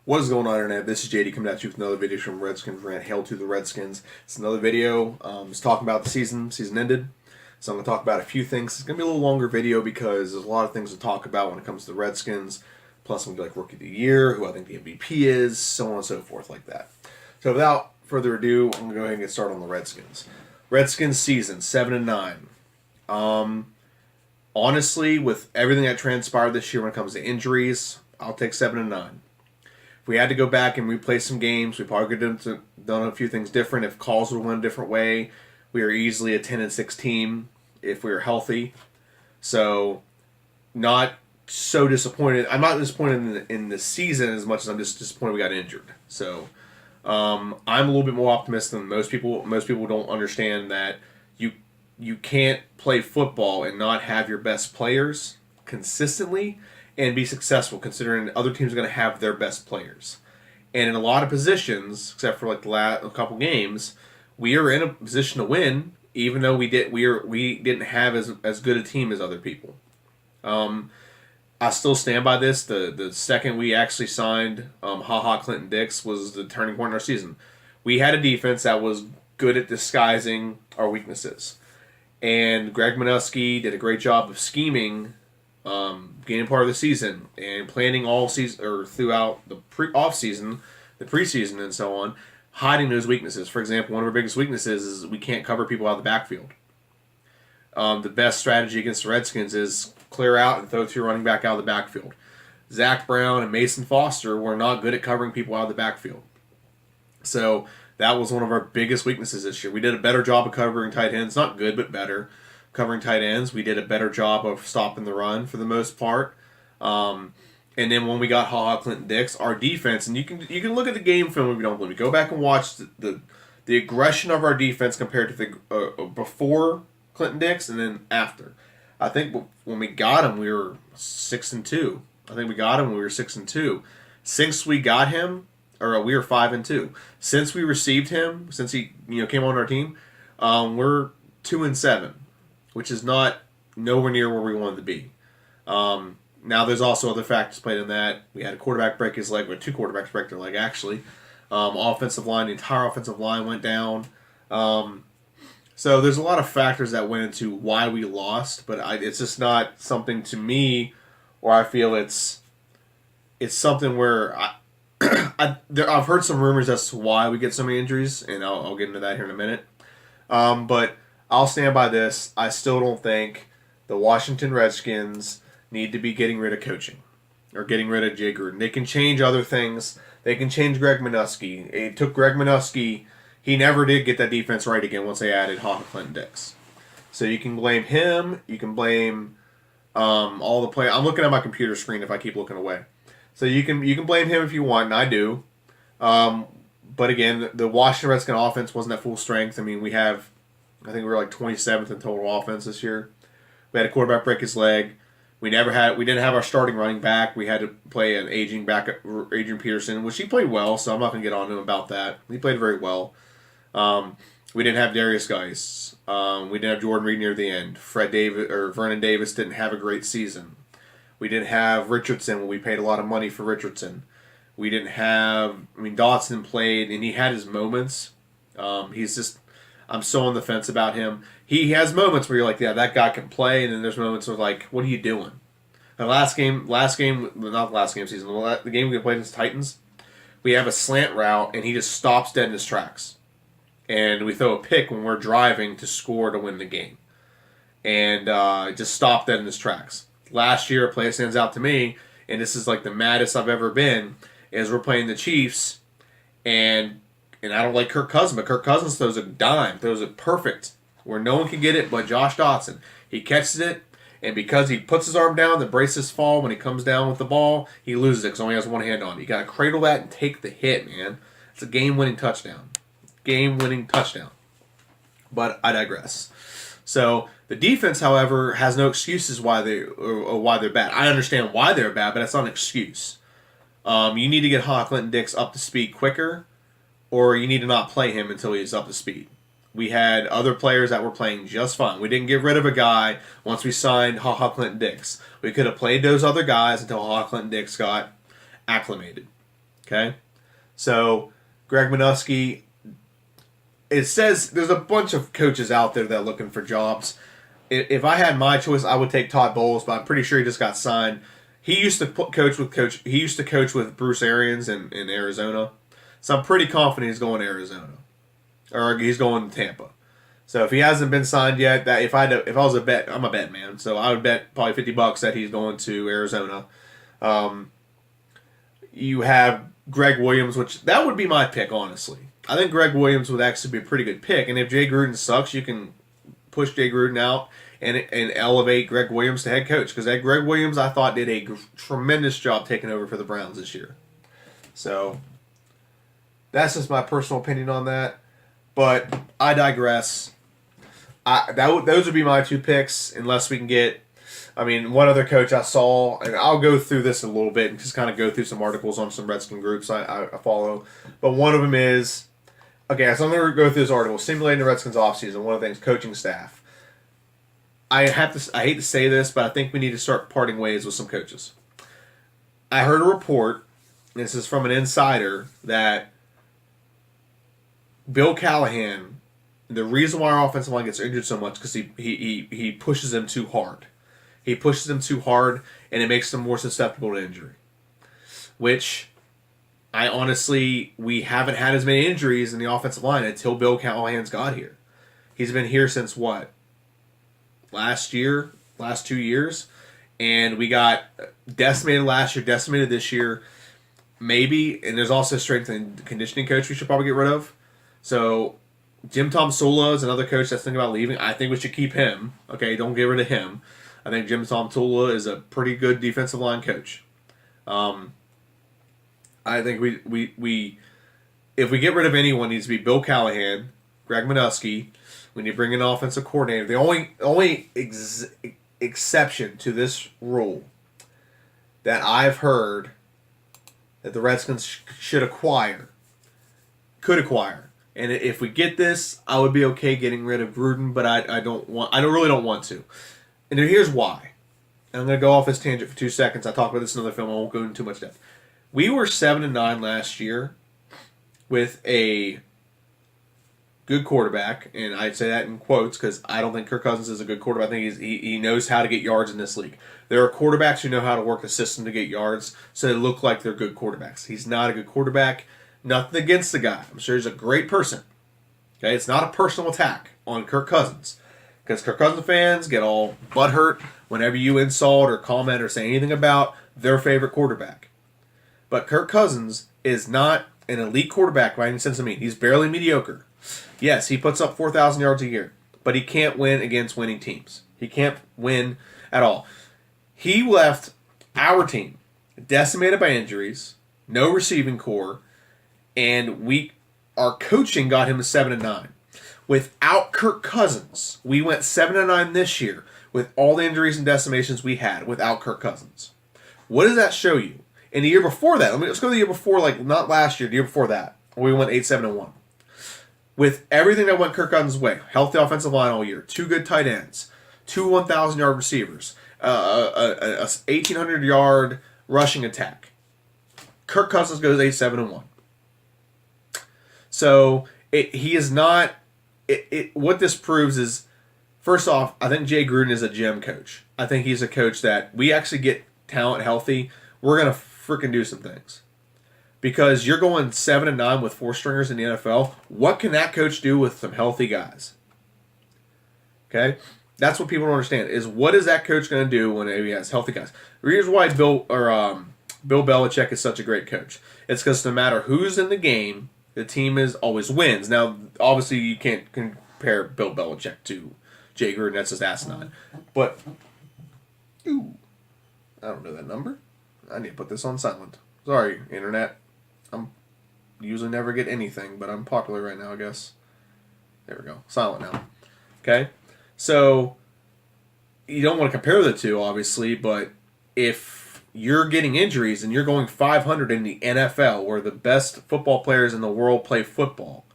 What is going on, Internet? This is JD coming at you with another video from Redskins Rant. Hail to the Redskins. It's another video. It's talking about the season. Season ended. So I'm going to talk about a few things. It's going to be a little longer video because there's a lot of things to talk about when it comes to the Redskins. Plus, I'm going to be like Rookie of the Year, who I think the MVP is, so on and so forth like that. So without further ado, I'm going to go ahead and get started on the Redskins. Redskins season, 7-9. Honestly, with everything that transpired this year when it comes to injuries, I'll take 7-9. If we had to go back and replay some games, we probably could have done a few things different. If calls would have went a different way, we are easily a 10-6 team if we were healthy. So, not so disappointed. I'm not disappointed in the season as much as I'm just disappointed we got injured. So, I'm a little bit more optimistic than most people. Most people don't understand that you can't play football and not have your best players consistently and be successful, considering other teams are going to have their best players. And in a lot of positions, except for like a couple games, we are in a position to win, even though we didn't have as good a team as other people. I still stand by this. The second we actually signed Clinton Dix was the turning point in our season. We had a defense that was good at disguising our weaknesses. And Greg Minuski did a great job of scheming beginning part of the season and planning all season or throughout the off season, the preseason, and so on, hiding those weaknesses. For example, one of our biggest weaknesses is we can't cover people out of the backfield. The best strategy against the Redskins is clear out and throw to your running back out of the backfield. Zach Brown and Mason Foster were not good at covering people out of the backfield. So that was one of our biggest weaknesses this year. We did a better job of covering tight ends. Not good, but better. Covering tight ends. We did a better job of stopping the run for the most part. And then when we got Clinton Dix, our defense, and you can look at the game film if you don't believe me. Go back and watch the aggression of our defense compared to the before Clinton Dix and then after. I think when we got him, we were 6-2. I think we got him when we were 6-2. Since we got him, or we were 5-2. Since we received him, since he came on our team, we're 2-7, which is not nowhere near where we wanted to be. Now there's also other factors played in that. We had a quarterback break his leg, but two quarterbacks break their leg actually. Offensive line, the entire offensive line went down. So there's a lot of factors that went into why we lost, but it's just not something to me where I feel it's something where I've heard some rumors as to why we get so many injuries, and I'll get into that here in a minute. But I'll stand by this. I still don't think the Washington Redskins need to be getting rid of coaching or getting rid of Jay Gruden. They can change other things. They can change Greg Minuski. It took Greg Minuski. He never did get that defense right again once they added Clinton Dix. So you can blame him. You can blame all the players. I'm looking at my computer screen if I keep looking away. So you can blame him if you want, and I do. But again, the Washington Redskins offense wasn't at full strength. I mean, I think we were like 27th in total offense this year. We had a quarterback break his leg. We didn't have our starting running back. We had to play an aging backup, Adrian Peterson, which he played well. So I'm not going to get on him about that. He played very well. We didn't have Darius Geis. We didn't have Jordan Reed near the end. Vernon Davis didn't have a great season. We didn't have Richardson when we paid a lot of money for Richardson. We didn't have... Dotson played, and he had his moments. I'm so on the fence about him. He has moments where you're like, yeah, that guy can play, and then there's moments where like, what are you doing? The the game we played against Titans, we have a slant route, and he just stops dead in his tracks. And we throw a pick when we're driving to score to win the game. And just stopped dead in his tracks. Last year, a play that stands out to me, and this is like the maddest I've ever been, is we're playing the Chiefs, and I don't like Kirk Cousins, but Kirk Cousins throws a dime, throws it perfect, where no one can get it but Josh Dotson. He catches it, and because he puts his arm down to brace his fall when he comes down with the ball, he loses it because he only has one hand on it. You got to cradle that and take the hit, man. It's a game-winning touchdown. Game-winning touchdown. But I digress. So the defense, however, has no excuses why they're bad. I understand why they're bad, but that's not an excuse. You need to get Clinton Dix up to speed quicker, or you need to not play him until he's up to speed. We had other players that were playing just fine. We didn't get rid of a guy once we signed Clinton Dix. We could have played those other guys until Clinton Dix got acclimated. Okay? So, Greg Minuski, it says there's a bunch of coaches out there that are looking for jobs. If I had my choice, I would take Todd Bowles, but I'm pretty sure he just got signed. He used to He used to coach with Bruce Arians in Arizona, so I'm pretty confident he's going to Arizona, or he's going to Tampa. So if he hasn't been signed yet, that if I was a bet, I'm a bet man, so I would bet probably $50 that he's going to Arizona. You have Greg Williams, which that would be my pick, honestly. I think Greg Williams would actually be a pretty good pick, and if Jay Gruden sucks, you can push Jay Gruden out and elevate Greg Williams to head coach, because Greg Williams, I thought, did a tremendous job taking over for the Browns this year. So that's just my personal opinion on that, but I digress. Those would be my two picks, unless we can get, one other coach I saw, and I'll go through this a little bit and just kind of go through some articles on some Redskin groups I follow. But one of them is, okay, so I'm going to go through this article, Simulating the Redskins offseason, one of the things, coaching staff. I hate to say this, but I think we need to start parting ways with some coaches. I heard a report, and this is from an insider, that Bill Callahan, the reason why our offensive line gets injured so much because he pushes them too hard. He pushes them too hard, and it makes them more susceptible to injury. Which, we haven't had as many injuries in the offensive line until Bill Callahan's got here. He's been here since what? Last 2 years? And we got decimated last year, decimated this year. Maybe, and there's also a strength and conditioning coach we should probably get rid of. So, Jim Tomsula is another coach that's thinking about leaving. I think we should keep him. Okay, don't get rid of him. I think Jim Tomsula is a pretty good defensive line coach. I think we if we get rid of anyone, it needs to be Bill Callahan, Greg Minuski. We need to bring in an offensive coordinator. The only exception to this rule that I've heard that the Redskins could acquire, and if we get this, I would be okay getting rid of Gruden, but I really don't want to. And here's why. And I'm going to go off this tangent for 2 seconds. I talked about this in another film. I won't go into too much depth. We were 7-9 last year with a good quarterback, and I'd say that in quotes because I don't think Kirk Cousins is a good quarterback. I think he knows how to get yards in this league. There are quarterbacks who know how to work the system to get yards, so they look like they're good quarterbacks. He's not a good quarterback. Nothing against the guy. I'm sure he's a great person. Okay, it's not a personal attack on Kirk Cousins. Because Kirk Cousins fans get all butthurt whenever you insult or comment or say anything about their favorite quarterback. But Kirk Cousins is not an elite quarterback by any sense of meaning. He's barely mediocre. Yes, he puts up 4,000 yards a year, but he can't win against winning teams. He can't win at all. He left our team decimated by injuries, no receiving core, and our coaching got him to 7-9. Without Kirk Cousins, we went 7-9 this year with all the injuries and decimations we had without Kirk Cousins. What does that show you? In the year before that, let's go to the year before, not last year, the year before that, where we went 8-7-1. With everything that went Kirk Cousins' way, healthy offensive line all year, 2 good tight ends, 2 1,000-yard receivers, a 1,800-yard rushing attack. Kirk Cousins goes 8-7-1. So he is not. What this proves is, first off, I think Jay Gruden is a gem coach. I think he's a coach that we actually get talent healthy. We're gonna freaking do some things. Because you're going 7-9 with 4 stringers in the NFL. What can that coach do with some healthy guys? Okay? That's what people don't understand, is what is that coach going to do when he has healthy guys? Here's why Bill Belichick is such a great coach. It's because no matter who's in the game, the team always wins. Now, obviously, you can't compare Bill Belichick to Jay Gruden. That's just asinine. But, I don't know that number. I need to put this on silent. Sorry, Internet. I'm usually never get anything, but I'm popular right now, I guess. There we go. Silent now. Okay? So, you don't want to compare the two, obviously, but if you're getting injuries and you're going 500 in the NFL, where the best football players in the world play football,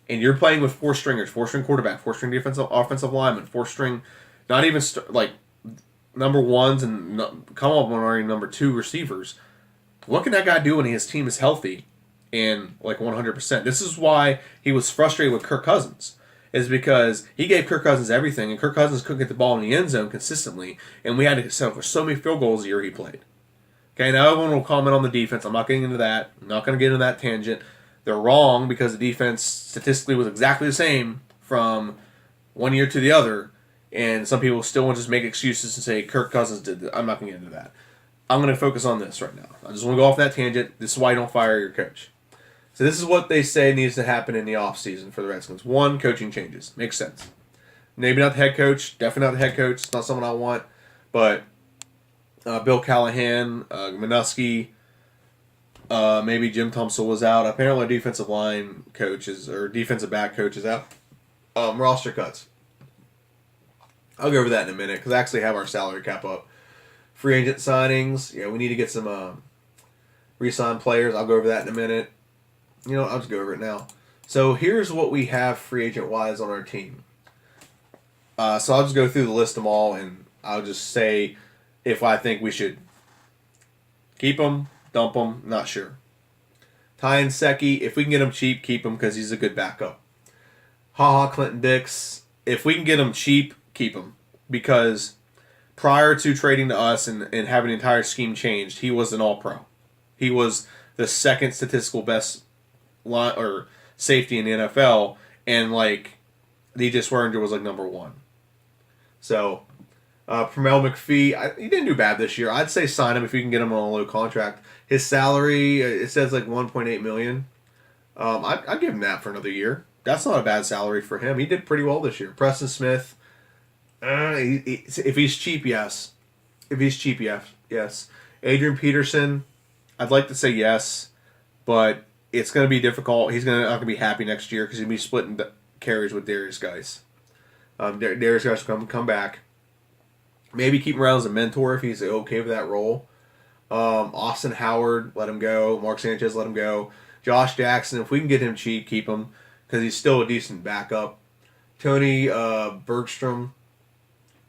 and you're playing with 4 stringers, 4-string quarterback, 4-string offensive lineman, 4-string, not even number ones and come up on already number 2 receivers, What can that guy do when his team is healthy and like 100%? This is why he was frustrated with Kirk Cousins, is because he gave Kirk Cousins everything, and Kirk Cousins couldn't get the ball in the end zone consistently, and we had to settle for so many field goals the year he played. Okay, now everyone will comment on the defense. I'm not getting into that. I'm not going to get into that tangent. They're wrong because the defense statistically was exactly the same from one year to the other, and some people still want to just make excuses and say Kirk Cousins did that. I'm not going to get into that. I'm going to focus on this right now. I just want to go off that tangent. This is why you don't fire your coach. So this is what they say needs to happen in the offseason for the Redskins. One, coaching changes. Makes sense. Maybe not the head coach. Definitely not the head coach. It's not someone I want. But Bill Callahan, Minuski, maybe Jim Thompson was out. Apparently, defensive line coaches or defensive back coaches out. Roster cuts. I'll go over that in a minute because I actually have our salary cap up. Free agent signings. Yeah, we need to get some re-signed players. I'll go over that in a minute. You know, I'll just go over it now. So here's what we have free agent wise on our team. So I'll just go through the list of them all, and I'll just say if I think we should keep him, dump him, not sure. Ty Nsekhe, if we can get him cheap, keep him because he's a good backup. Clinton Dix, if we can get him cheap, keep him. Because prior to trading to us and having the entire scheme changed, he was an all-pro. He was the second statistical best line or safety in the NFL, and like DJ Swearinger was like number one. So Pramel McPhee, he didn't do bad this year. I'd say sign him if you can get him on a low contract. His salary, it says like $1.8 million. I'd give him that for another year. That's not a bad salary for him. He did pretty well this year. Preston Smith, if he's cheap, yes. If he's cheap, yes. Adrian Peterson, I'd like to say yes, but it's going to be difficult. He's not going to be happy next year because he'll be splitting carries with Darius Guice. Darius Guice will come back. Maybe keep him around as a mentor if he's okay with that role. Austin Howard, let him go. Mark Sanchez, let him go. Josh Jackson, if we can get him cheap, keep him because he's still a decent backup. Tony Bergstrom,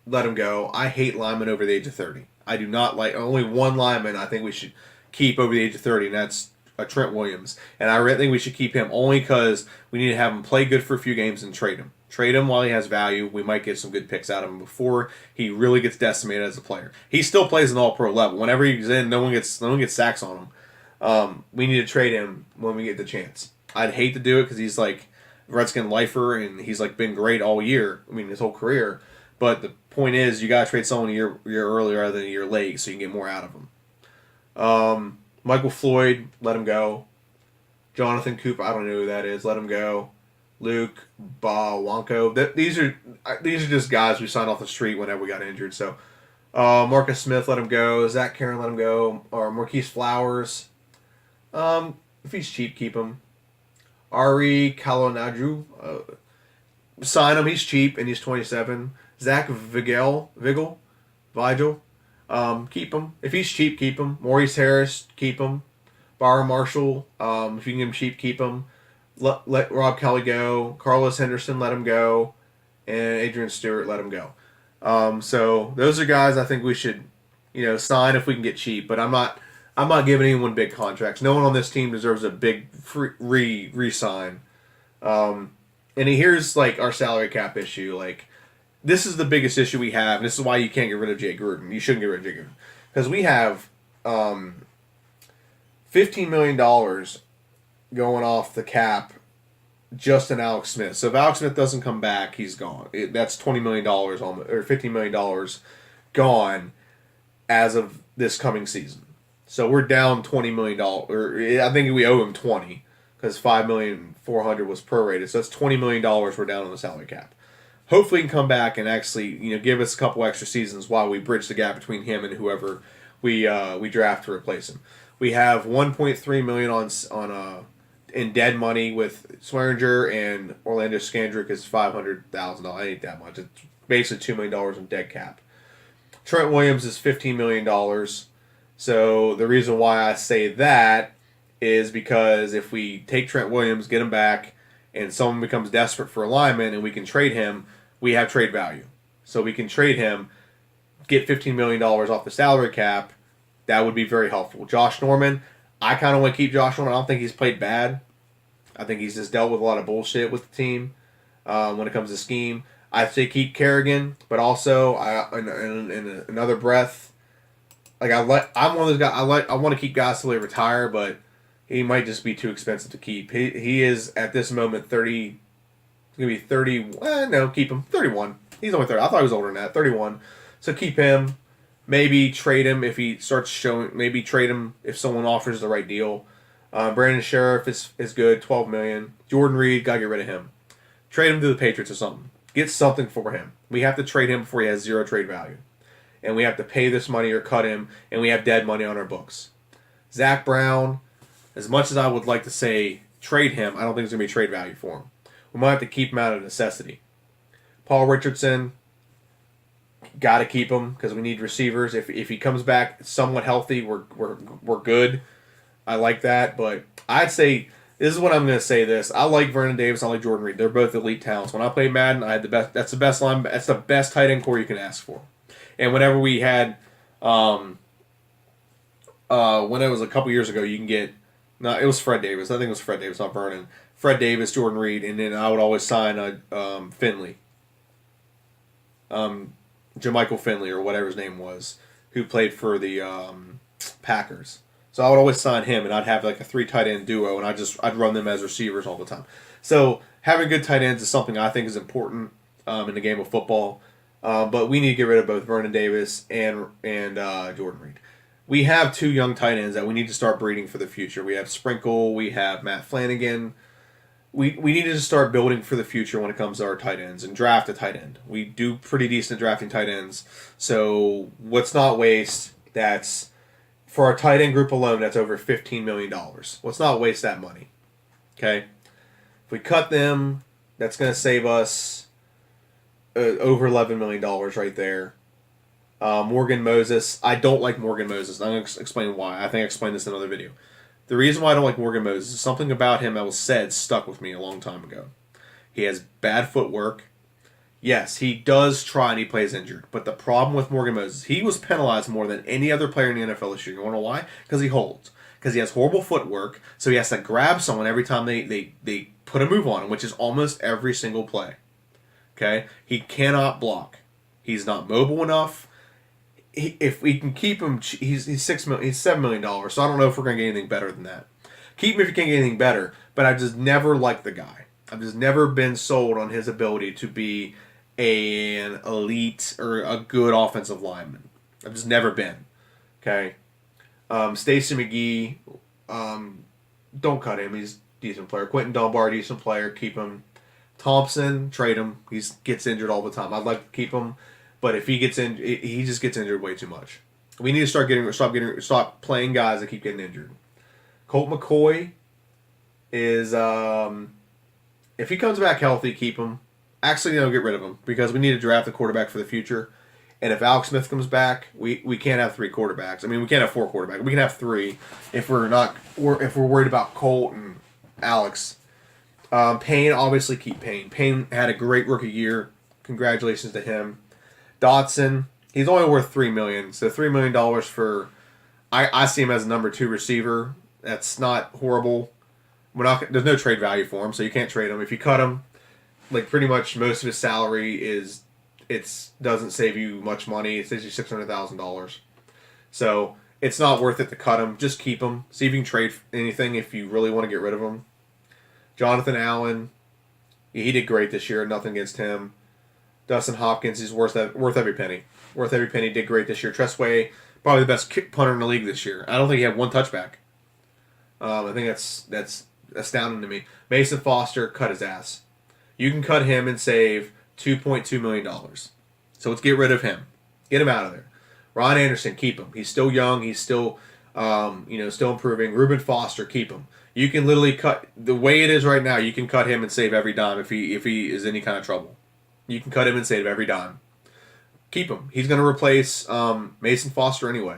let him go. I hate linemen over the age of 30. I do not like only one lineman I think we should keep over the age of 30, and that's Trent Williams. And I really think we should keep him only because we need to have him play good for a few games and trade him. Trade him while he has value. We might get some good picks out of him before he really gets decimated as a player. He still plays an all-pro level. Whenever he's in, no one gets sacks on him. We need to trade him when we get the chance. I'd hate to do it because he's like a Redskin lifer and he's like been great all year. I mean, his whole career. But the point is, you gotta trade someone a year early rather than a year late so you can get more out of him. Michael Floyd, let him go. Jonathan Cooper, I don't know who that is. Let him go. Luke Bawanko. These are just guys we signed off the street whenever we got injured. So Marcus Smith, let him go. Zach Karen, let him go. Or Marquise Flowers. If he's cheap, keep him. Ari Kalonaju, sign him. He's cheap and he's 27. Zach Vigil, keep him. If he's cheap, keep him. Maurice Harris, keep him. Byron Marshall, if you can get him cheap, keep him. Let Rob Kelly go. Carlos Henderson, let him go. And Adrian Stewart, let him go. So those are guys I think we should, sign if we can get cheap. But I'm not giving anyone big contracts. No one on this team deserves a big re-sign. And here's like our salary cap issue. Like, this is the biggest issue we have, and this is why you can't get rid of Jay Gruden. You shouldn't get rid of Jay Gruden. Because we have $15 million going off the cap just in Alex Smith. So if Alex Smith doesn't come back, he's gone. That's $20 million or $15 million gone as of this coming season. So we're down $20 million. I think we owe him 20 because $5,400,000 was prorated. So that's $20 million we're down on the salary cap. Hopefully he can come back and actually, give us a couple extra seasons while we bridge the gap between him and whoever we draft to replace him. We have $1.3 million on in dead money with Swearinger, and Orlando Scandrick is $500,000. I ain't that much. It's basically $2 million in dead cap. Trent Williams is $15 million. So the reason why I say that is because if we take Trent Williams, get him back, and someone becomes desperate for a lineman and we can trade him, we have trade value. So we can trade him, get $15 million off the salary cap, That would be very helpful. Josh Norman, I kind of want to keep Josh Norman. I don't think he's played bad. I think he's just dealt with a lot of bullshit with the team when it comes to scheme. I say keep Kerrigan, but also in another breath, I'm one of those guys. I want to keep guys till they retire, but he might just be too expensive to keep. He is at this moment 30. He's gonna be 30. No, keep him 31. He's only 30. I thought he was older than that. 31. So keep him. Maybe trade him if he starts showing. Maybe trade him if someone offers the right deal. Brandon Sheriff is good. 12 million. Jordan Reed, gotta get rid of him. Trade him to the Patriots or something. Get something for him. We have to trade him before he has zero trade value. And we have to pay this money or cut him, and we have dead money on our books. Zach Brown, as much as I would like to say trade him, I don't think there's going to be trade value for him. We might have to keep him out of necessity. Paul Richardson, got to keep him because we need receivers. If he comes back somewhat healthy, we're good. I like that, but I'd say this is what I'm going to say. I like Vernon Davis. I like Jordan Reed. They're both elite talents. When I played Madden, I had the best. That's the best line. That's the best tight end core you can ask for. And whenever we had, when it was a couple years ago, you can get. No, it was Fred Davis. I think it was Fred Davis, not Vernon. Fred Davis, Jordan Reed, and then I would always sign Finley. Jermichael Finley or whatever his name was, who played for the Packers. So I would always sign him, and I'd have like a 3 tight end duo, and I'd run them as receivers all the time. So having good tight ends is something I think is important in the game of football. But we need to get rid of both Vernon Davis and Jordan Reed. We have 2 young tight ends that we need to start breeding for the future. We have Sprinkle, we have Matt Flanagan. We need to start building for the future when it comes to our tight ends and draft a tight end. We do pretty decent drafting tight ends. So let's not waste that's for our tight end group alone, that's over $15 million. Let's not waste that money. Okay? If we cut them, that's going to save us over $11 million right there. Morgan Moses. I don't like Morgan Moses. I'm going to explain why. I think I explained this in another video. The reason why I don't like Morgan Moses is something about him that was said stuck with me a long time ago. He has bad footwork. Yes, he does try and he plays injured. But the problem with Morgan Moses, he was penalized more than any other player in the NFL this year. You want to know why? Because he holds. Because he has horrible footwork, so he has to grab someone every time they put a move on him, which is almost every single play. Okay? He cannot block. He's not mobile enough. If we can keep him, he's $7 million. So I don't know if we're going to get anything better than that. Keep him if you can't get anything better. But I've just never liked the guy. I've just never been sold on his ability to be an elite or a good offensive lineman. I've just never been. Okay. Stacey McGee, don't cut him. He's a decent player. Quentin Dunbar, decent player. Keep him. Thompson, trade him. He gets injured all the time. I'd like to keep him. But if he gets in, he just gets injured way too much. We need to stop playing guys that keep getting injured. Colt McCoy is if he comes back healthy, keep him. Actually, get rid of him because we need to draft a quarterback for the future. And if Alex Smith comes back, we can't have 3 quarterbacks. I mean, we can't have 4 quarterbacks. We can have 3 if we're worried about Colt and Alex. Payne, obviously keep Payne. Payne had a great rookie year. Congratulations to him. Dotson, he's only worth $3 million. So $3 million for I see him as a number 2 receiver. That's not horrible. There's no trade value for him, so you can't trade him. If you cut him, like pretty much most of his salary doesn't save you much money. It saves you $600,000. So it's not worth it to cut him. Just keep him. See if you can trade anything if you really want to get rid of him. Jonathan Allen, he did great this year. Nothing against him. Dustin Hopkins, he's worth every penny. Worth every penny. Did great this year. Tressway, probably the best punter in the league this year. I don't think he had 1 touchback. I think that's astounding to me. Mason Foster, cut his ass. You can cut him and save $2.2 million. So let's get rid of him. Get him out of there. Ron Anderson, keep him. He's still young. He's still, still improving. Reuben Foster, keep him. You can literally cut the way it is right now. You can cut him and save every dime if he is any kind of trouble. You can cut him and save every dime. Keep him. He's going to replace Mason Foster anyway.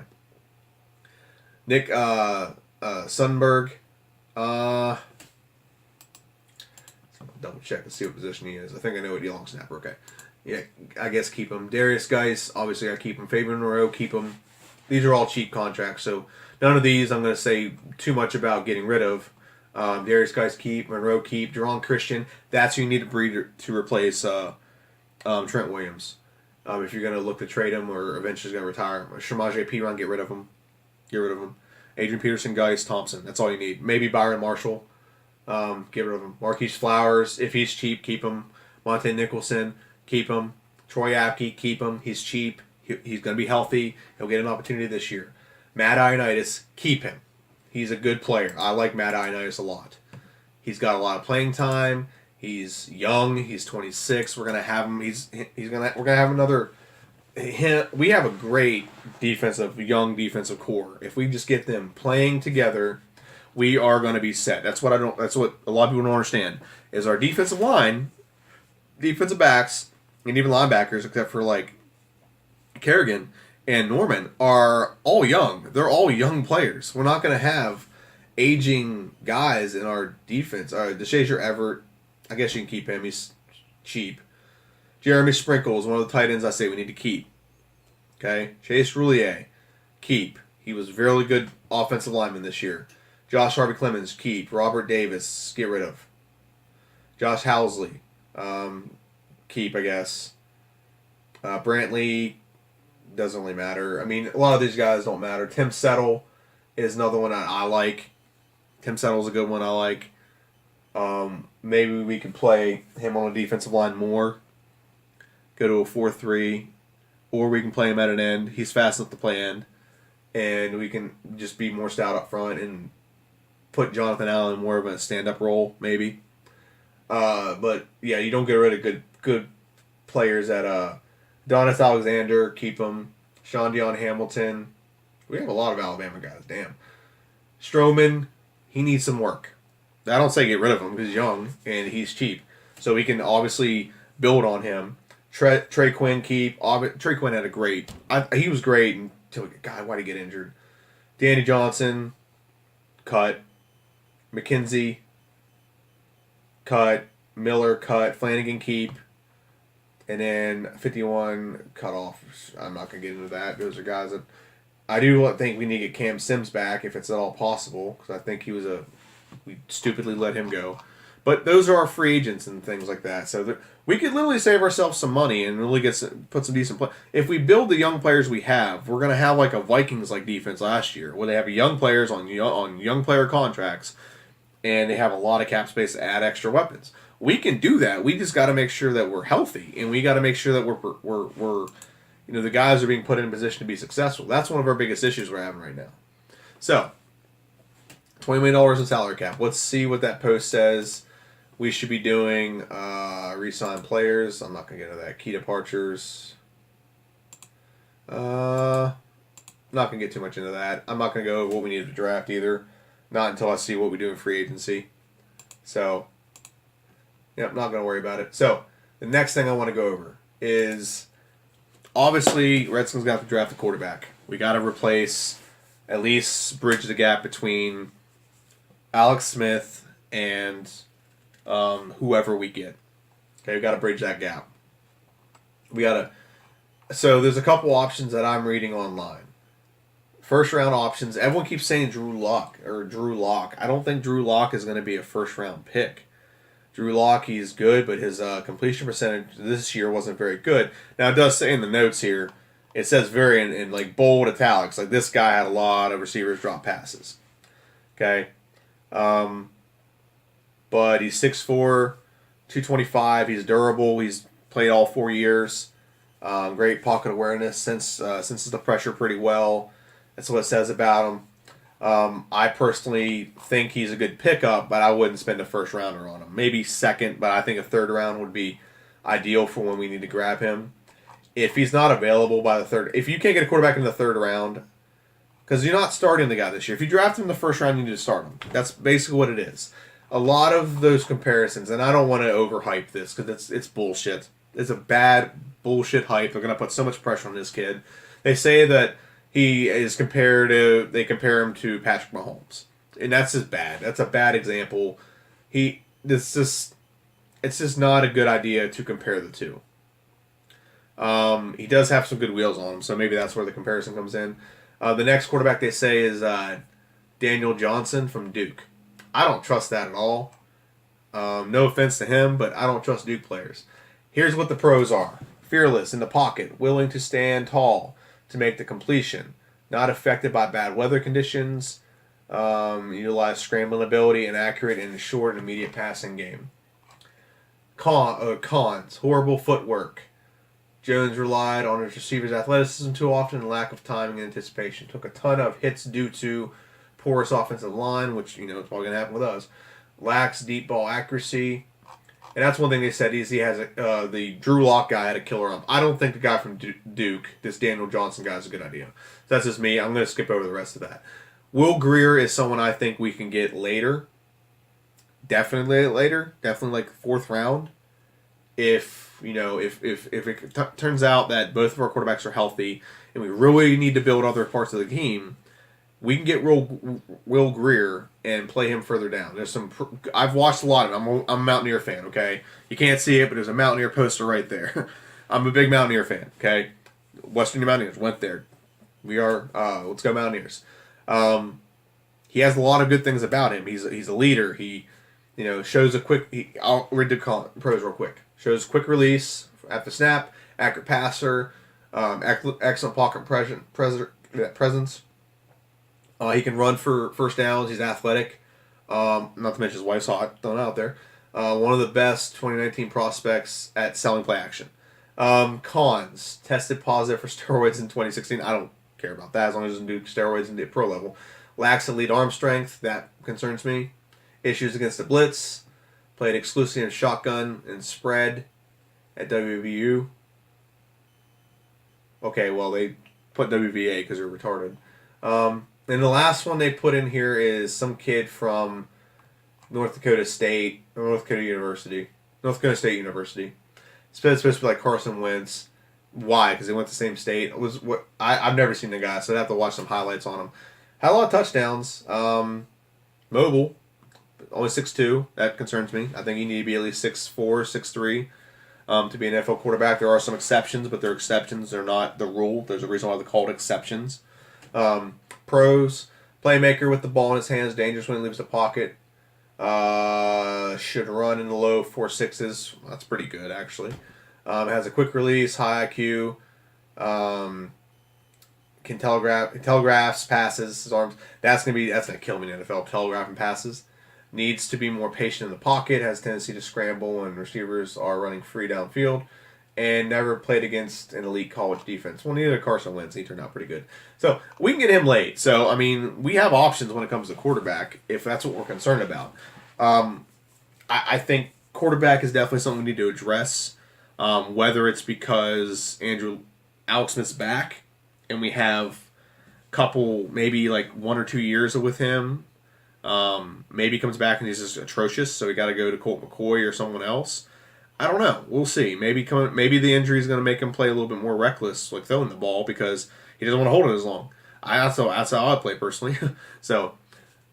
Nick Sundberg. Double check and see what position he is. I think I know what long snapper. Okay. Yeah, I guess keep him. Darius Geis, obviously I keep him. Fabian Moreau, keep him. These are all cheap contracts, so none of these I'm going to say too much about getting rid of. Darius Geis keep, Monroe keep, Jerron Christian. That's who you need to breed to replace Trent Williams. If you're going to look to trade him or eventually going to retire, Shamaje Perine, get rid of him. Get rid of him. Adrian Peterson, Geis, Thompson. That's all you need. Maybe Byron Marshall. Get rid of him. Marquise Flowers, if he's cheap, keep him. Monte Nicholson, keep him. Troy Apke, keep him. He's cheap. He's going to be healthy. He'll get an opportunity this year. Matt Ioannidis, keep him. He's a good player. I like Matt Ioannidis a lot. He's got a lot of playing time. He's young. He's 26. We're gonna have him. We're gonna have another. We have a great young defensive core. If we just get them playing together, we are going to be set. That's what That's what a lot of people don't understand. Is our defensive line, defensive backs, and even linebackers, except for like Kerrigan and Norman, are all young. They're all young players. We're not going to have aging guys in our defense. DeShazier Everett, I guess you can keep him. He's cheap. Jeremy Sprinkle is one of the tight ends I say we need to keep. Okay? Chase Roulier, keep. He was a really good offensive lineman this year. Josh Harvey Clemens, keep. Robert Davis, get rid of. Josh Housley, keep, I guess. Brantley, doesn't really matter. I mean, a lot of these guys don't matter. Tim Settle is another one I like. Tim Settle's a good one I like. Maybe we can play him on a defensive line more. Go to a 4-3. Or we can play him at an end. He's fast enough to play end. And we can just be more stout up front and put Jonathan Allen in more of a stand-up role, maybe. But, yeah, you don't get rid of good players at Donis Alexander, keep him. Sean Dion Hamilton. We have a lot of Alabama guys, damn. Stroman, he needs some work. I don't say get rid of him because he's young and he's cheap. So we can obviously build on him. Trey Quinn keep. Trey Quinn had a great... he was great until... God, why'd he get injured? Danny Johnson, cut. McKenzie, cut. Miller, cut. Flanagan, keep. And then 51, cut off. I'm not going to get into that. Those are guys that... I do think we need to get Cam Sims back if it's at all possible because I think he was we stupidly let him go. But those are our free agents and things like that. So we could literally save ourselves some money and really put some decent play. If we build the young players we have, we're going to have like a Vikings-like defense last year where they have young players on young player contracts and they have a lot of cap space to add extra weapons. We can do that. We just got to make sure that we're healthy and we got to make sure that we're the guys are being put in a position to be successful. That's one of our biggest issues we're having right now. So, $20 million in salary cap. Let's see what that post says. We should be doing re-sign players. I'm not going to get into that. Key departures. Not going to get too much into that. I'm not going to go over what we need to draft either. Not until I see what we do in free agency. So, yeah, I'm not going to worry about it. So, the next thing I want to go over is, obviously, Redskins got to draft a quarterback. We got to replace, at least bridge the gap between Alex Smith and whoever we get. Okay, we got to bridge that gap. So there's a couple options that I'm reading online. First round options. Everyone keeps saying Drew Lock. I don't think Drew Lock is going to be a first round pick. Drew Lock, he's good, but his completion percentage this year wasn't very good. Now it does say in the notes here, it says very in like bold italics, like this guy had a lot of receivers drop passes. Okay. But he's 6'4", 225. He's durable. He's played all 4 years. Great pocket awareness. Senses the pressure pretty well. That's what it says about him. I personally think he's a good pickup, but I wouldn't spend a first rounder on him. Maybe second, but I think a third round would be ideal for when we need to grab him. If he's not available by the third, if you can't get a quarterback in the third round, because you're not starting the guy this year. If you draft him in the first round, you need to start him. That's basically what it is. A lot of those comparisons, and I don't want to overhype this because it's bullshit. It's a bad bullshit hype. They're going to put so much pressure on this kid. They say that they compare him to Patrick Mahomes. And that's just bad. That's a bad example. It's just not a good idea to compare the two. He does have some good wheels on him, so maybe that's where the comparison comes in. The next quarterback they say is Daniel Johnson from Duke. I don't trust that at all. No offense to him, but I don't trust Duke players. Here's what the pros are: fearless in the pocket, willing to stand tall to make the completion, not affected by bad weather conditions, utilize scrambling ability, and accurate in the short and immediate passing game. Cons: horrible footwork. Jones relied on his receiver's athleticism too often and lack of timing and anticipation. Took a ton of hits due to porous offensive line, which, you know, it's probably going to happen with us. Lacks deep ball accuracy. And that's one thing they said is he has the Drew Lock guy had a killer arm. I don't think the guy from Duke, this Daniel Johnson guy, is a good idea. So that's just me. I'm going to skip over the rest of that. Will Greer is someone I think we can get later. Definitely later. Definitely like 4th round. If it turns out that both of our quarterbacks are healthy and we really need to build other parts of the team, we can get Will Greer and play him further down. There's some. I've watched a lot of it. I'm a Mountaineer fan. Okay, you can't see it, but there's a Mountaineer poster right there. I'm a big Mountaineer fan. Okay, Western Mountaineers went there. We are. Let's go Mountaineers. He has a lot of good things about him. He's a leader. He, shows a quick. I'll read the pros real quick. Shows quick release at the snap, accurate passer, excellent pocket presence. He can run for first downs. He's athletic. Not to mention his wife's hot. Thrown out there. One of the best 2019 prospects at selling play action. Cons: tested positive for steroids in 2016. I don't care about that as long as he doesn't do steroids in the pro level. Lacks elite arm strength. That concerns me. Issues against the blitz. Played exclusively in shotgun and spread at WVU. Okay, well, they put WVA because they're retarded. And the last one they put in here is some kid from North Dakota State University. It's supposed to be like Carson Wentz. Why? Because they went to the same state. I've never seen the guy, so I'd have to watch some highlights on him. Had a lot of touchdowns. Mobile. Only 6'2". That concerns me. I think you need to be at least 6'4", 6'3", to be an NFL quarterback. There are some exceptions, but they're exceptions. They're not the rule. There's a reason why they're called exceptions. Pros: playmaker with the ball in his hands, dangerous when he leaves the pocket. Should run in the low 4.6s. That's pretty good, actually. Has a quick release, high IQ. Can telegraphs passes, his arms. That's gonna kill me in the NFL. Telegraphing passes. Needs to be more patient in the pocket. Has a tendency to scramble when receivers are running free downfield. And never played against an elite college defense. Well, neither Carson Wentz. He turned out pretty good. So we can get him late. So, we have options when it comes to quarterback, if that's what we're concerned about. I think quarterback is definitely something we need to address. Whether it's because Alex Smith's back, and we have a couple, maybe like 1 or 2 years with him. Maybe he comes back and he's just atrocious, so we got to go to Colt McCoy or someone else. I don't know. We'll see. Maybe the injury is going to make him play a little bit more reckless, like throwing the ball, because he doesn't want to hold it as long. That's how I play personally. So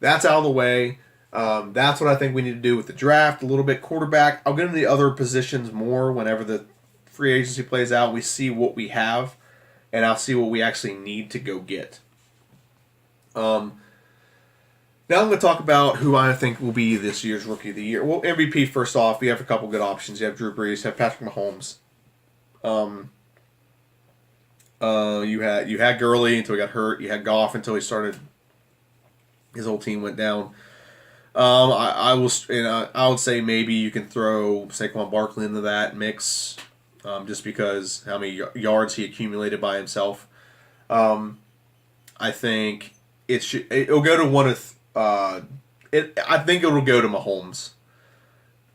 that's out of the way. That's what I think we need to do with the draft. A little bit quarterback. I'll get into the other positions more whenever the free agency plays out. We see what we have, and I'll see what we actually need to go get. Now I'm going to talk about who I think will be this year's Rookie of the Year. Well, MVP first off, we have a couple good options. You have Drew Brees, you have Patrick Mahomes. You had Gurley until he got hurt. You had Goff until he started. His whole team went down. I would say maybe you can throw Saquon Barkley into that mix, just because how many yards he accumulated by himself. I think it'll go to one of. I think it'll go to Mahomes.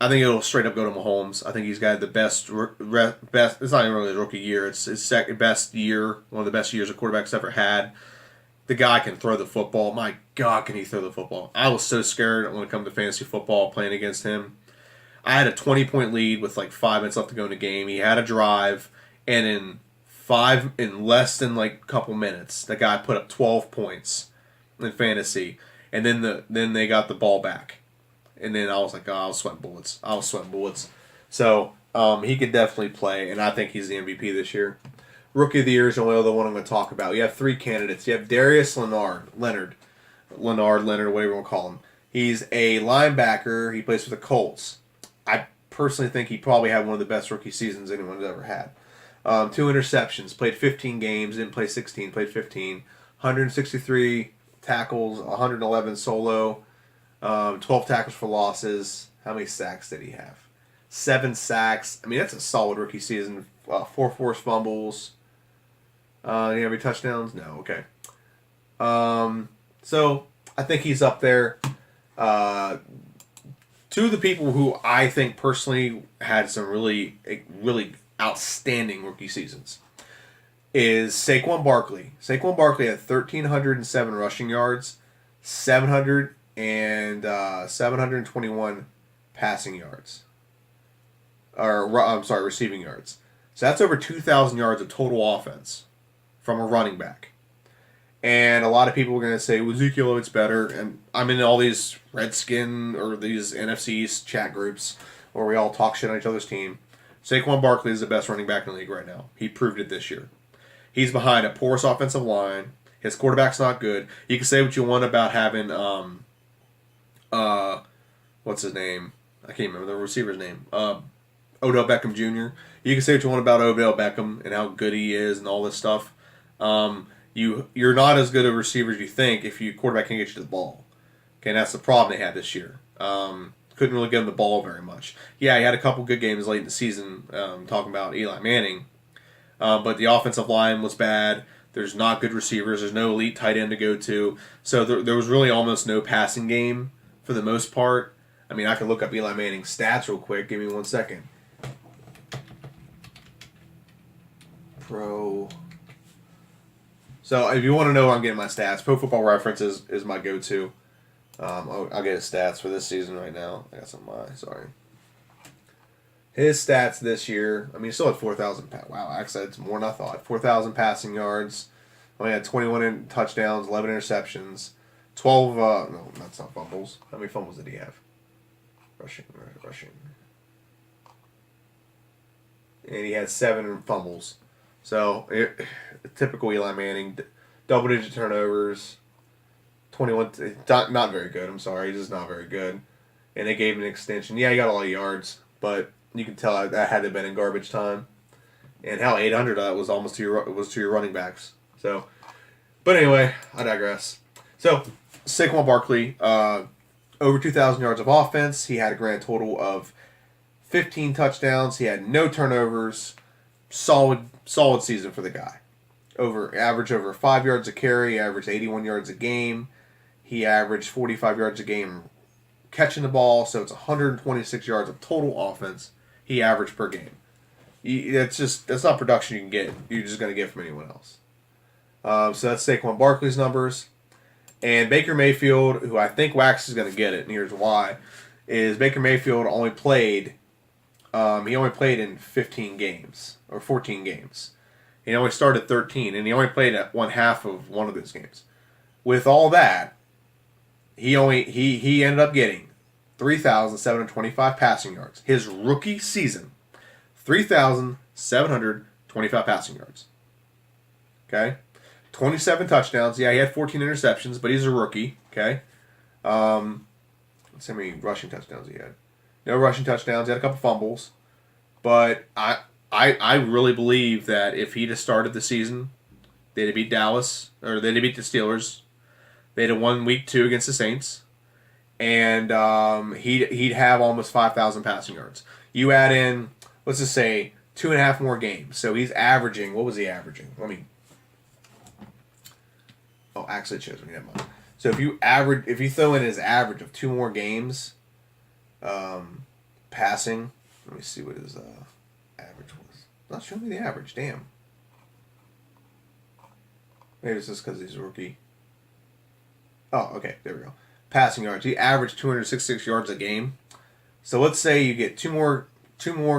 I think it'll straight up go to Mahomes. I think he's got the best. It's not even really his rookie year. It's his second best year. One of the best years a quarterback's ever had. The guy can throw the football. My God, can he throw the football? I was so scared when it comes to fantasy football playing against him. I had a 20-point lead with like 5 minutes left to go in the game. He had a drive, and in less than like a couple minutes, the guy put up 12 points in fantasy. And then they got the ball back. And then I was like, I was sweating bullets. So he could definitely play, and I think he's the MVP this year. Rookie of the Year is the only other one I'm going to talk about. You have three candidates. You have Darius Leonard, whatever you want to call him. He's a linebacker. He plays for the Colts. I personally think he probably had one of the best rookie seasons anyone's ever had. 2 interceptions, played 15 games, didn't play 16, played 15. 163 tackles, 111 solo, 12 tackles for losses. How many sacks did he have? 7 sacks. I mean, that's a solid rookie season. 4 forced fumbles. Any other touchdowns? No. Okay. So I think he's up there. Two of the people who I think personally had some really outstanding rookie seasons is Saquon Barkley. Saquon Barkley had 1,307 rushing yards, 721 passing yards. Receiving yards. So that's over 2,000 yards of total offense from a running back. And a lot of people are going to say, well, Ezekiel, it's better. And I'm in all these Redskin or these NFC East chat groups where we all talk shit on each other's team. Saquon Barkley is the best running back in the league right now. He proved it this year. He's behind a porous offensive line. His quarterback's not good. You can say what you want about having, what's his name? I can't remember the receiver's name. Odell Beckham Jr. You can say what you want about Odell Beckham and how good he is and all this stuff. You're not as good a receiver as you think if your quarterback can get you the ball. Okay, and that's the problem they had this year. Couldn't really get him the ball very much. Yeah, he had a couple good games late in the season, talking about Eli Manning. But the offensive line was bad. There's not good receivers. There's no elite tight end to go to. So there was really almost no passing game for the most part. I mean, I can look up Eli Manning's stats real quick. Give me 1 second. So if you want to know where I'm getting my stats, Pro Football Reference is my go-to. I'll get his stats for this season right now. I got some sorry. His stats this year, I mean, he still had 4,000. Wow, actually, it's more than I thought. 4,000 passing yards. Only had 21 touchdowns, 11 interceptions, 12. No, that's not fumbles. How many fumbles did he have? Rushing. And he had 7 fumbles. So, typical Eli Manning, double-digit turnovers, 21, not very good, I'm sorry, he's just not very good. And they gave him an extension. Yeah, he got a lot of yards, but you can tell that had to have been in garbage time. And hell, 800 of that was almost to your running backs. So, but anyway, I digress. So, Saquon Barkley, over 2,000 yards of offense. He had a grand total of 15 touchdowns. He had no turnovers. Solid season for the guy. Average over 5 yards a carry. He averaged 81 yards a game. He averaged 45 yards a game catching the ball. So it's 126 yards of total offense he averaged per game. That's not production you can get. You're just going to get from anyone else. So that's Saquon Barkley's numbers. And Baker Mayfield, who I think Wax is going to get it, and here's why, is Baker Mayfield only played in 15 games, or 14 games. He only started 13, and he only played at one half of one of those games. With all that, he ended up getting 3,725 passing yards. His rookie season, 3,725 passing yards. Okay? 27 touchdowns. Yeah, he had 14 interceptions, but he's a rookie. Okay? Let's see how many rushing touchdowns he had. No rushing touchdowns. He had a couple fumbles. But I really believe that if he'd have started the season, they'd have beat Dallas, or they'd have beat the Steelers. They'd have won week 2 against the Saints. And he'd have almost 5,000 passing yards. You add in, let's just say, 2.5 more games. So he's averaging, what was he averaging? Actually it shows me that much. So if you throw in his average of 2 more games, passing, let me see what his average was. Not showing me the average, damn. Maybe it's just because he's a rookie. Oh, okay, there we go. Passing yards. He averaged 266 yards a game. So let's say you get two more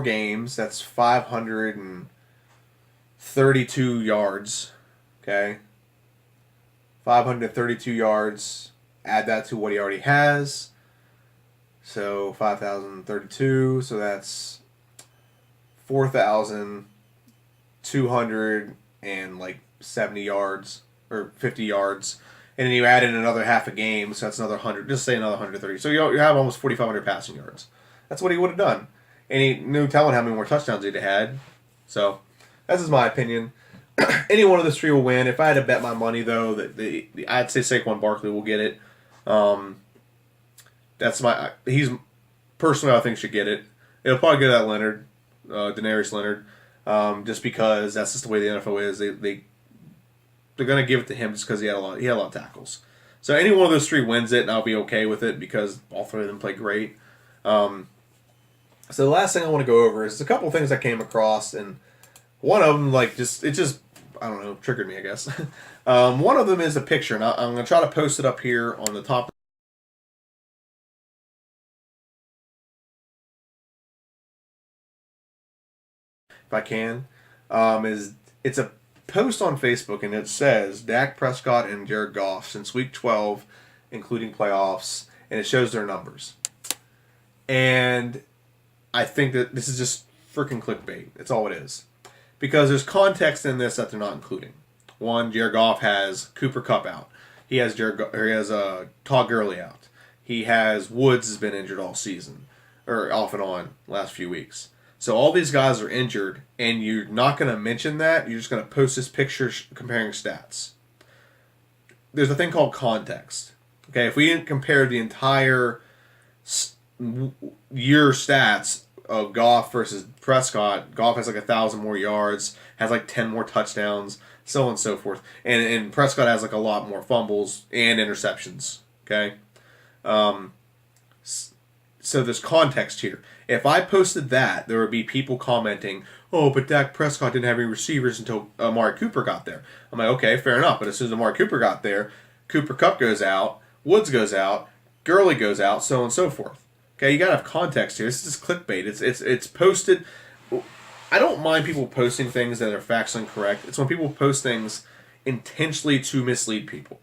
games. That's 532 yards. Okay. 532 yards. Add that to what he already has. So 5,032. So that's 4,200. and like 70 yards or 50 yards, and then you add in another half a game, so that's another 100. Just say another 130. So you have almost 4,500 passing yards. That's what he would have done, and he knew telling how many more touchdowns he'd had. So that's just my opinion. Any one of the three will win. If I had to bet my money, though, that I'd say Saquon Barkley will get it. That's he's personally I think should get it. It'll probably go to that Leonard, Denarius Leonard, just because that's just the way the NFL is. They're gonna give it to him just because he had a lot of tackles. So any one of those three wins it, and I'll be okay with it because all three of them play great. So the last thing I want to go over is a couple of things I came across, and one of them it just I don't know, triggered me, I guess. One of them is a picture, and I'm gonna try to post it up here on the top if I can. It's a post on Facebook, and it says Dak Prescott and Jared Goff since Week 12, including playoffs, and it shows their numbers. And I think that this is just freaking clickbait. That's all it is. Because there's context in this that they're not including. One, Jared Goff has Cooper Kupp out. He has Todd Gurley out. He has Woods has been injured all season, or off and on last few weeks. So all these guys are injured, and you're not going to mention that. You're just going to post this picture comparing stats. There's a thing called context. Okay, if we compare the entire year stats of Goff versus Prescott, Goff has 1,000 more yards, has 10 more touchdowns, so on and so forth. And Prescott has a lot more fumbles and interceptions. Okay? So there's context here. If I posted that, there would be people commenting, oh, but Dak Prescott didn't have any receivers until Amari Cooper got there. I'm like, okay, fair enough. But as soon as Amari Cooper got there, Cooper Kupp goes out, Woods goes out, Gurley goes out, so on and so forth. Okay, you gotta have context here. This is just clickbait. It's posted. I don't mind people posting things that are factually incorrect. It's when people post things intentionally to mislead people.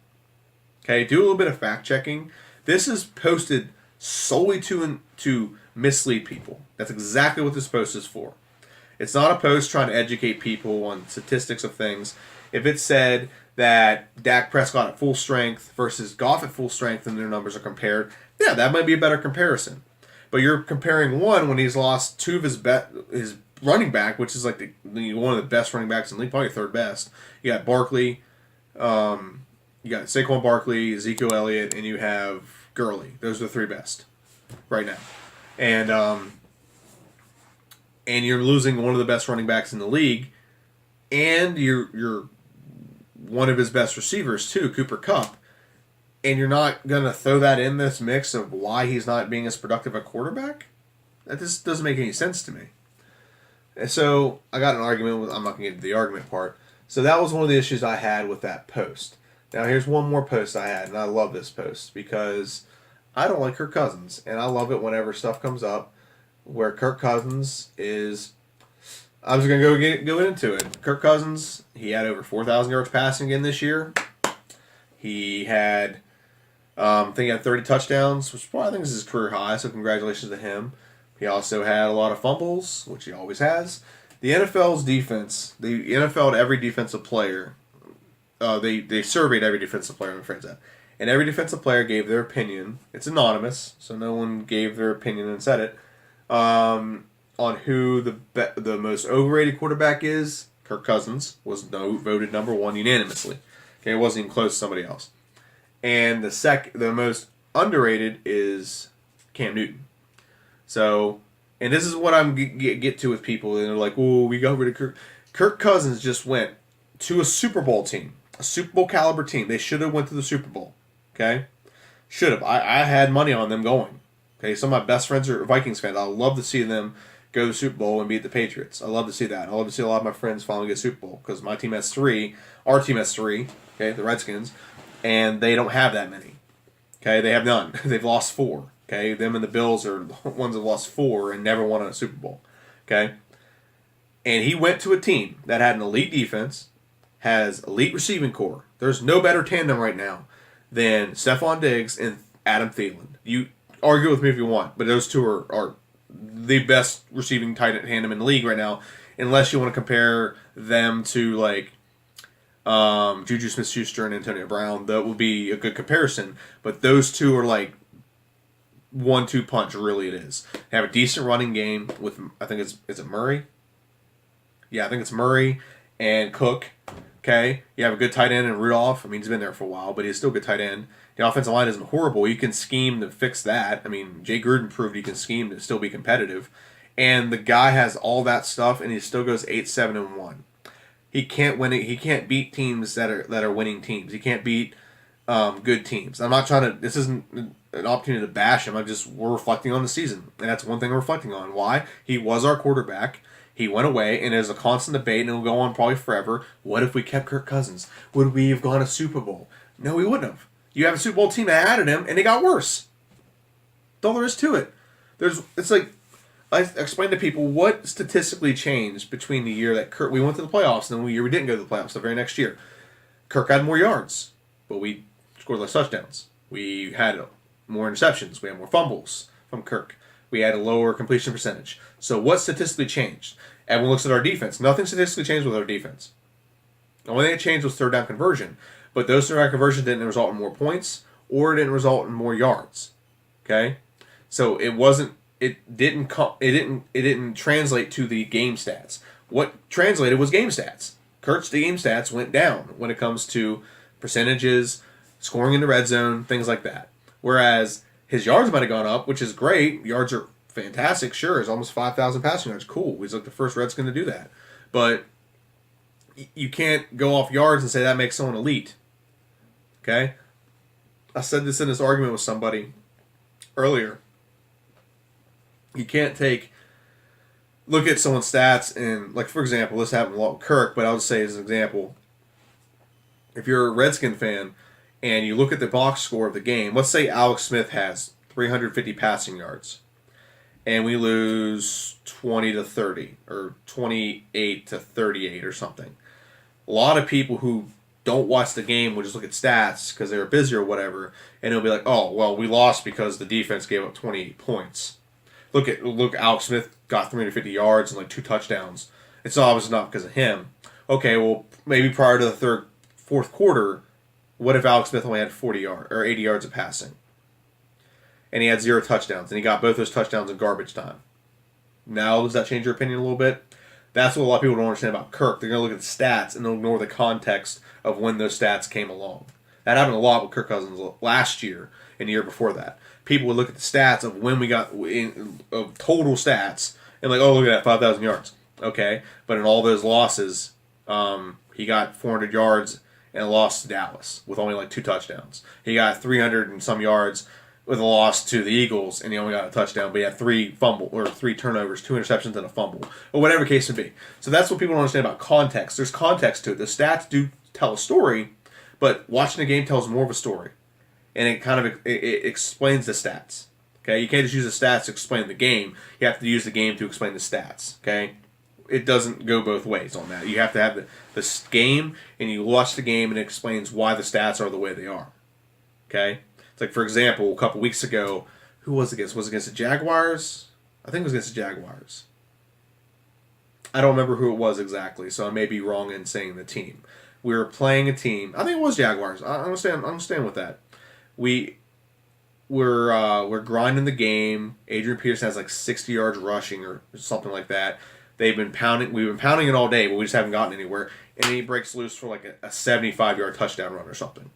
Okay, do a little bit of fact checking. This is posted solely to mislead people. That's exactly what this post is for. It's not a post trying to educate people on statistics of things. If it said that Dak Prescott at full strength versus Goff at full strength and their numbers are compared, yeah, that might be a better comparison. But you're comparing one when he's lost two of his running back, which is one of the best running backs in the league, probably third best. You got Barkley, you got Saquon Barkley, Ezekiel Elliott, and you have Gurley. Those are the three best right now. And you're losing one of the best running backs in the league, and you're one of his best receivers too, Cooper Kupp, and you're not gonna throw that in this mix of why he's not being as productive a quarterback. That just doesn't make any sense to me. And so I got an argument with. I'm not gonna get into the argument part. So that was one of the issues I had with that post. Now here's one more post I had, and I love this post because I don't like Kirk Cousins, and I love it whenever stuff comes up where Kirk Cousins is. I'm just gonna go into it. Kirk Cousins, he had over 4,000 yards passing again this year. He had, I think he had 30 touchdowns, which probably I think is his career high. So congratulations to him. He also had a lot of fumbles, which he always has. The NFL's defense, the NFL'd every defensive player. They surveyed every defensive player, I'm afraid that. And every defensive player gave their opinion. It's anonymous, so no one gave their opinion and said it. On who the most overrated quarterback is. Kirk Cousins was voted number one unanimously. Okay, it wasn't even close to somebody else. And the most underrated is Cam Newton. So, and this is what I'm get to with people. And they're like, "Oh, we got rid of Kirk." Kirk Cousins just went to a Super Bowl team, a Super Bowl caliber team. They should have went to the Super Bowl. Okay, should have. I had money on them going. Okay, some of my best friends are Vikings fans. I love to see them go to the Super Bowl and beat the Patriots. I love to see that. I love to see a lot of my friends finally get Super Bowl because my team has 3. Our team has 3. Okay, the Redskins, and they don't have that many. Okay, they have none. They've lost 4. Okay, them and the Bills are the ones that lost 4 and never won a Super Bowl. Okay, and he went to a team that had an elite defense, has elite receiving core. There's no better tandem right now than Stephon Diggs and Adam Thielen. You argue with me if you want, but those two are the best receiving tight end tandem in the league right now, unless you want to compare them to Juju Smith-Schuster and Antonio Brown. That would be a good comparison. But those two are like 1-2 punch. Really, it is. They have a decent running game with, I think is it Murray? Yeah, I think it's Murray and Cook. Okay, you have a good tight end in Rudolph. I mean, he's been there for a while, but he's still a good tight end. The offensive line isn't horrible. You can scheme to fix that. I mean, Jay Gruden proved he can scheme to still be competitive. And the guy has all that stuff, and he still goes 8-7-1. He can't win it. He can't beat teams that are winning teams. He can't beat good teams. I'm not trying to. This isn't an opportunity to bash him. We're reflecting on the season, and that's one thing we're reflecting on. Why? He was our quarterback. He went away, and there's a constant debate, and it'll go on probably forever. What if we kept Kirk Cousins? Would we have gone to Super Bowl? No, we wouldn't have. You have a Super Bowl team that added him, and it got worse. That's all there is to it. It's like, I explained to people what statistically changed between the year that we went to the playoffs and the year we didn't go to the playoffs the very next year. Kirk had more yards, but we scored less touchdowns. We had more interceptions. We had more fumbles from Kirk. We had a lower completion percentage. So what statistically changed? Everyone looks at our defense. Nothing statistically changed with our defense. The only thing that changed was third down conversion. But those third down conversions didn't result in more points or it didn't result in more yards. Okay? So it didn't translate to the game stats. What translated was game stats. Kurt's game stats went down when it comes to percentages, scoring in the red zone, things like that. Whereas his yards might have gone up, which is great. Yards are fantastic, sure. It's almost 5,000 passing yards. Cool. He's like the first Redskin to do that. But you can't go off yards and say that makes someone elite. Okay? I said this in this argument with somebody earlier. You can't look at someone's stats and, like, for example, this happened a lot with Kirk, but I'll just say as an example. If you're a Redskin fan and you look at the box score of the game, let's say Alex Smith has 350 passing yards and we lose 20-30 or 28-38 or something. A lot of people who don't watch the game will just look at stats because they were busy or whatever, and it'll be like, oh, well, we lost because the defense gave up 28 points. Look, Alex Smith got 350 yards and like 2 touchdowns. It's obviously not because of him. Okay, well, maybe prior to the fourth quarter, what if Alex Smith only had 40 yards or 80 yards of passing? And he had 0 touchdowns, and he got both those touchdowns in garbage time. Now, does that change your opinion a little bit? That's what a lot of people don't understand about Kirk. They're going to look at the stats and they'll ignore the context of when those stats came along. That happened a lot with Kirk Cousins last year and the year before that. People would look at the stats of when we got of total stats and like, oh, look at that, 5,000 yards. Okay, but in all those losses, he got 400 yards and lost to Dallas with only like 2 touchdowns. He got 300 and some yards with a loss to the Eagles, and he only got a touchdown, but he had 3 turnovers, 2 interceptions, and a fumble, or whatever the case may be. So that's what people don't understand about context. There's context to it. The stats do tell a story, but watching the game tells more of a story, and it kind of it explains the stats. Okay, you can't just use the stats to explain the game. You have to use the game to explain the stats. Okay, it doesn't go both ways on that. You have to have the game, and you watch the game, and it explains why the stats are the way they are. Okay. It's like, for example, a couple weeks ago, who was it against? Was it against the Jaguars? I think it was against the Jaguars. I don't remember who it was exactly, so I may be wrong in saying the team. We were playing a team. I think it was Jaguars. I understand with that. We're grinding the game. Adrian Peterson has like 60 yards rushing or something like that. We've been pounding it all day, but we just haven't gotten anywhere. And then he breaks loose for like a 75-yard touchdown run or something.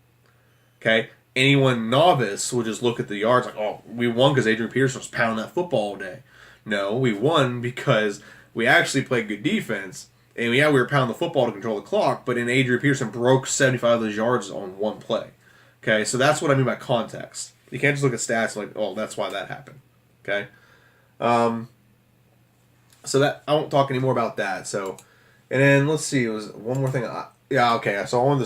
Okay? Anyone novice will just look at the yards like, oh, we won because Adrian Peterson was pounding that football all day. No, we won because we actually played good defense. And we were pounding the football to control the clock, but then Adrian Peterson broke 75 of those yards on one play. Okay, so that's what I mean by context. You can't just look at stats like, oh, that's why that happened. Okay? So that I won't talk any more about that. So, and then let's see, it was one more thing. Okay, so I want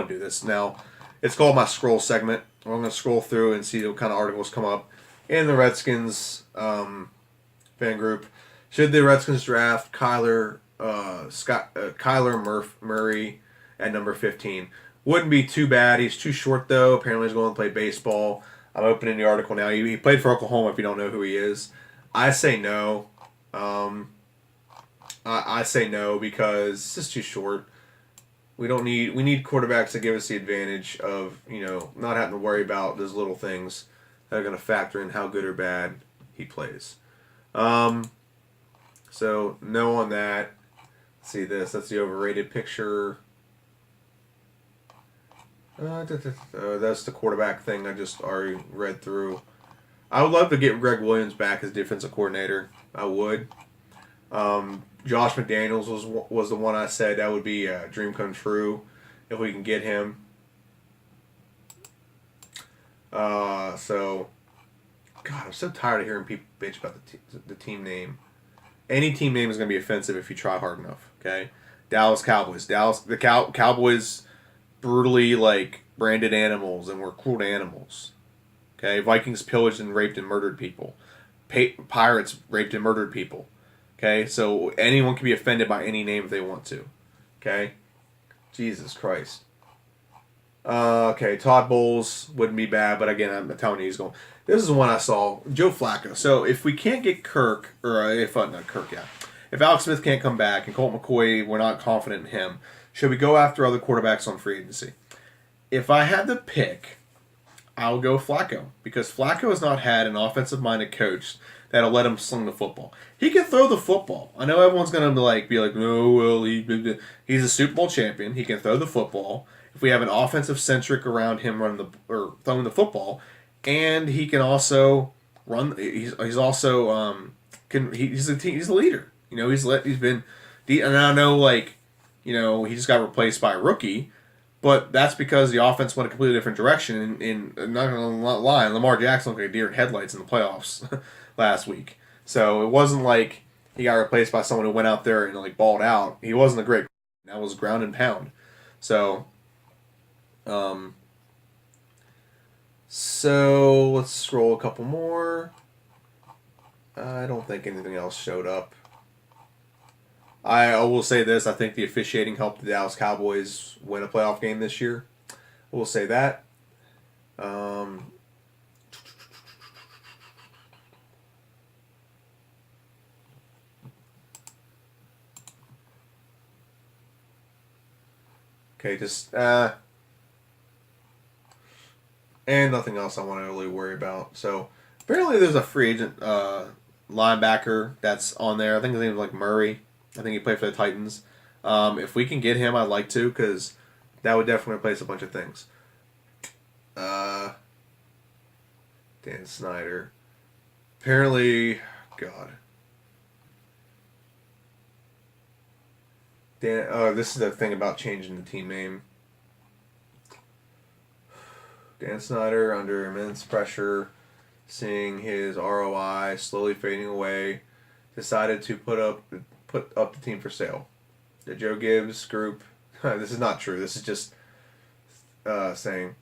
to do this now. It's called my scroll segment. I'm going to scroll through and see what kind of articles come up in the Redskins fan group. Should the Redskins draft Kyler Murray at number 15? Wouldn't be too bad. He's too short, though. Apparently he's going to play baseball. I'm opening the article now. He played for Oklahoma, if you don't know who he is. I say no. I say no because it's just too short. We need quarterbacks to give us the advantage of, not having to worry about those little things that are going to factor in how good or bad he plays. So no on that. Let's see this. That's the overrated picture. That's the quarterback thing I just already read through. I would love to get Greg Williams back as defensive coordinator. I would. Josh McDaniels was the one I said that would be a dream come true if we can get him. So, God, I'm so tired of hearing people bitch about the team name. Any team name is going to be offensive if you try hard enough. Okay, Dallas Cowboys. Cowboys brutally branded animals and were cruel to animals. Okay, Vikings pillaged and raped and murdered people. Pirates raped and murdered people. Okay, so anyone can be offended by any name if they want to. Okay, Jesus Christ. Okay, Todd Bowles wouldn't be bad, but again, I'm telling you, he's going. This is the one I saw, Joe Flacco. So if we can't get Kirk, or if Alex Smith can't come back and Colt McCoy, we're not confident in him. Should we go after other quarterbacks on free agency? If I had to pick, I'll go Flacco because Flacco has not had an offensive-minded coach that'll let him sling the football. He can throw the football. I know everyone's gonna be like, no, well, he's a Super Bowl champion. He can throw the football. If we have an offensive-centric around him throwing the football, and he can also run. He's also he's a leader. He's been, and I know he just got replaced by a rookie. But that's because the offense went a completely different direction. I'm not going to lie, Lamar Jackson looked like a deer in headlights in the playoffs last week. So it wasn't like he got replaced by someone who went out there and balled out. He wasn't a great. That was ground and pound. So let's scroll a couple more. I don't think anything else showed up. I will say this. I think the officiating helped the Dallas Cowboys win a playoff game this year. We'll say that. Okay, just... and nothing else I want to really worry about. So, apparently there's a free agent linebacker that's on there. I think his name is Murray. I think he played for the Titans. If we can get him, I'd like to, because that would definitely replace a bunch of things. Dan Snyder. Apparently, God. This is the thing about changing the team name. Dan Snyder, under immense pressure, seeing his ROI slowly fading away, decided to put up the team for sale. The Joe Gibbs group. This is not true. This is just saying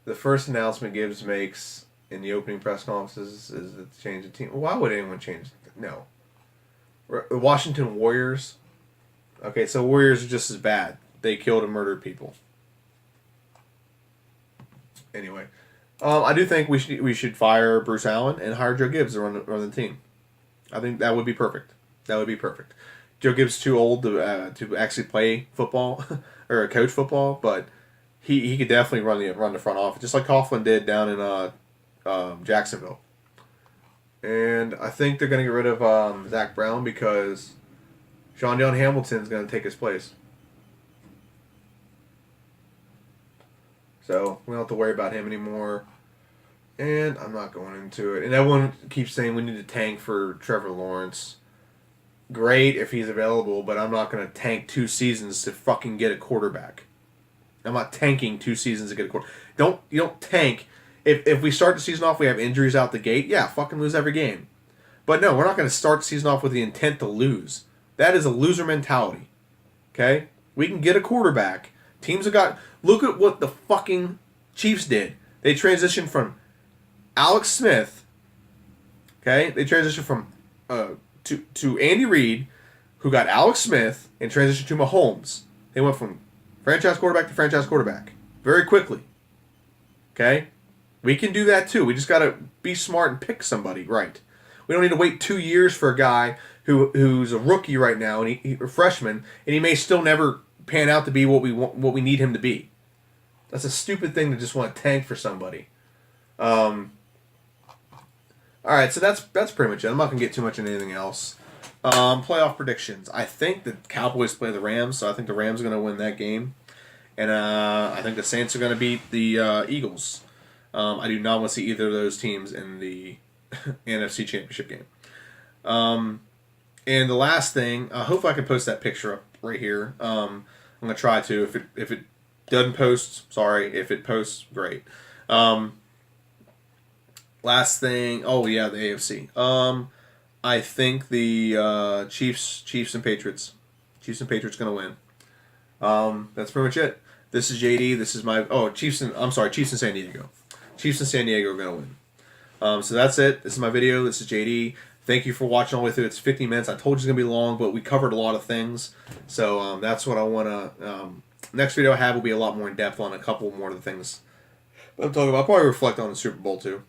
the first announcement Gibbs makes in the opening press conferences is to change the team. Why would anyone change? No. The Washington Warriors. Okay, so Warriors are just as bad. They killed and murdered people. Anyway, I do think we should fire Bruce Allen and hire Joe Gibbs to run the team. I think that would be perfect. That would be perfect. Joe Gibbs is too old to actually play football or coach football, but he could definitely run the front office, just like Coughlin did down in Jacksonville. And I think they're going to get rid of Zach Brown because Sean Hamilton's going to take his place. So we don't have to worry about him anymore. And I'm not going into it. And everyone keeps saying we need to tank for Trevor Lawrence. Great if he's available, but I'm not going to tank 2 seasons to fucking get a quarterback. I'm not tanking 2 seasons to get a quarterback. You don't tank. If we start the season off, we have injuries out the gate, yeah, fucking lose every game. But no, we're not going to start the season off with the intent to lose. That is a loser mentality. Okay? We can get a quarterback. Teams have got... Look at what the fucking Chiefs did. They transitioned from Alex Smith. Okay? They transitioned from... to Andy Reid, who got Alex Smith, and transitioned to Mahomes. They went from franchise quarterback to franchise quarterback very quickly. Okay? We can do that too. We just got to be smart and pick somebody right. We don't need to wait 2 years for a guy who's a rookie right now, and he's a freshman, and he may still never pan out to be what we need him to be. That's a stupid thing to just want to tank for somebody. All right, so that's pretty much it. I'm not gonna get too much into anything else. Playoff predictions. I think the Cowboys play the Rams, so I think the Rams are gonna win that game, and I think the Saints are gonna beat the Eagles. I do not want to see either of those teams in the NFC Championship game. And the last thing, hopefully I can post that picture up right here. I'm gonna try to. If it doesn't post, sorry. If it posts, great. Last thing, oh yeah, the AFC. I think the Chiefs and Patriots. Chiefs and Patriots gonna win. That's pretty much it. This is JD. This is my Chiefs and San Diego. Chiefs and San Diego are gonna win. So that's it. This is my video. This is JD. Thank you for watching all the way through. It's 50 minutes. I told you it's gonna be long, but we covered a lot of things. So that's what I wanna. Next video I have will be a lot more in depth on a couple more of the things I'm talking about. I'll probably reflect on the Super Bowl too.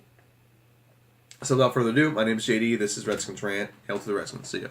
So without further ado, my name is JD. This is Redskins Rant. Hail to the Redskins. See ya.